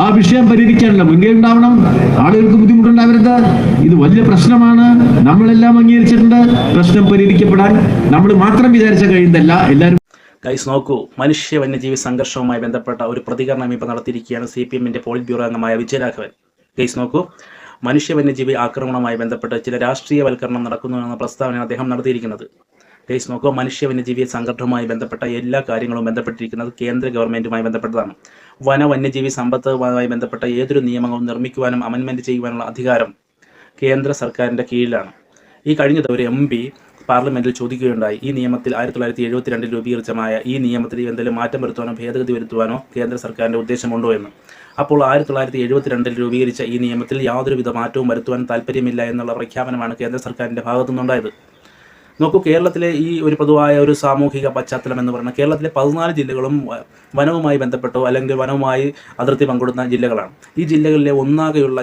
ആ വിഷയം പരിഹരിക്കാനുള്ള മുൻകൈ ഉണ്ടാവണം. ആളുകൾക്ക് ബുദ്ധിമുട്ടുണ്ടാവരുത്. ഇത് വലിയ പ്രശ്നമാണ്. നമ്മളെല്ലാം അംഗീകരിച്ചിട്ടുണ്ട്. പ്രശ്നം പരിഹരിക്കപ്പെടാൻ നമ്മൾ മാത്രം വിചാരിച്ച കഴിയുന്നതല്ല, എല്ലാവരും. ഗൈസ് നോക്കൂ, മനുഷ്യ വന്യജീവി സംഘർഷവുമായി ബന്ധപ്പെട്ട ഒരു പ്രതികരണം ഇപ്പോൾ നടത്തിയിരിക്കുകയാണ് CPM-ന്റെ പോളിറ്റ് ബ്യൂറോ അംഗമായ വിജയരാഘവൻ. ഗൈസ് നോക്കൂ, മനുഷ്യ വന്യജീവി ആക്രമണവുമായി ബന്ധപ്പെട്ട് ചില രാഷ്ട്രീയവൽക്കരണം നടക്കുന്നു എന്ന പ്രസ്താവനയാണ് അദ്ദേഹം നടത്തിയിരിക്കുന്നത്. ഗൈസ് നോക്കൂ, മനുഷ്യ വന്യജീവി സംഘർഷവുമായി ബന്ധപ്പെട്ട എല്ലാ കാര്യങ്ങളും ബന്ധപ്പെട്ടിരിക്കുന്നത് കേന്ദ്ര ഗവൺമെൻറ്റുമായി ബന്ധപ്പെട്ടതാണ്. വന്യജീവി സമ്പത്തുമായി ബന്ധപ്പെട്ട ഏതൊരു നിയമങ്ങളും നിർമ്മിക്കുവാനും അമെൻമെൻറ്റ് ചെയ്യുവാനുള്ള അധികാരം കേന്ദ്ര സർക്കാരിൻ്റെ കീഴിലാണ്. ഈ കഴിഞ്ഞ ഒരു MP പാർലമെന്റിൽ ചോദിക്കുകയുണ്ടായി, ഈ നിയമത്തിൽ 1972 രൂപീകരിച്ചമായ ഈ നിയമത്തിൽ എന്തെങ്കിലും മാറ്റം വരുത്തുവാനോ ഭേദഗതി വരുത്തുവാനോ കേന്ദ്ര സർക്കാരിൻ്റെ ഉദ്ദേശമുണ്ടോ എന്ന്. അപ്പോൾ 1972 രൂപീകരിച്ച ഈ നിയമത്തിൽ യാതൊരുവിധ മാറ്റവും വരുത്തുവാൻ താല്പര്യമില്ല എന്നുള്ള പ്രഖ്യാപനമാണ് കേന്ദ്ര സർക്കാരിൻ്റെ ഭാഗത്തുനിന്നുണ്ടായത്. നോക്കൂ, കേരളത്തിലെ ഈ ഒരു പൊതുവായ ഒരു സാമൂഹിക പശ്ചാത്തലം എന്ന് പറയുന്നത് കേരളത്തിലെ 14 ജില്ലകളും വനവുമായി ബന്ധപ്പെട്ടോ അല്ലെങ്കിൽ വനവുമായി അതിർത്തി പങ്കിടുന്ന ജില്ലകളാണ്. ഈ ജില്ലകളിലെ ഒന്നാകെയുള്ള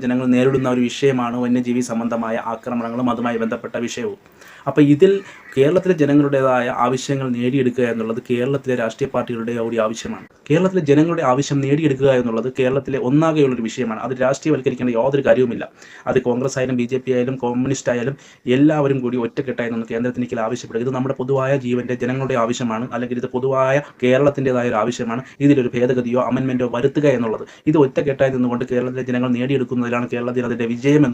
ജനങ്ങൾ നേരിടുന്ന ഒരു വിഷയമാണ് വന്യജീവി സംബന്ധമായ ആക്രമണങ്ങളും അതുമായി ബന്ധപ്പെട്ട വിഷയവും. അപ്പോൾ ഇതിൽ കേരളത്തിലെ ജനങ്ങളുടേതായ ആവശ്യങ്ങൾ നേടിയെടുക്കുക എന്നുള്ളത് കേരളത്തിലെ രാഷ്ട്രീയ പാർട്ടികളുടെ കൂടി ആവശ്യമാണ്. കേരളത്തിലെ ജനങ്ങളുടെ ആവശ്യം നേടിയെടുക്കുക എന്നുള്ളത് കേരളത്തിലെ ഒന്നാകെയുള്ളൊരു വിഷയമാണ്. അത് രാഷ്ട്രീയവൽക്കരിക്കേണ്ട യാതൊരു കാര്യവുമില്ല. അത് കോൺഗ്രസ് ആയാലും BJP ആയാലും കമ്മ്യൂണിസ്റ്റ് ആയാലും എല്ലാവരും കൂടി ഒറ്റക്കെട്ടായി നിന്ന് കേന്ദ്രത്തിലേക്ക് ആവശ്യപ്പെടുക. ഇത് നമ്മുടെ പൊതുവായ ജീവൻ്റെ ജനങ്ങളുടെ ആവശ്യമാണ്, അല്ലെങ്കിൽ ഇത് പൊതുവായ കേരളത്തിൻ്റെതായ ഒരു ആവശ്യമാണ്. ഇതിലൊരു ഭേദഗതിയോ അമെൻമെൻറ്റോ വരുത്തുക എന്നുള്ളത് ഇത് ഒറ്റക്കെട്ടായി നിന്നുകൊണ്ട് കേരളത്തിലെ ജനങ്ങൾ നേടിയെടുക്കുന്നതിലാണ് കേരളത്തിൽ അതിൻ്റെ വിജയം എന്ന്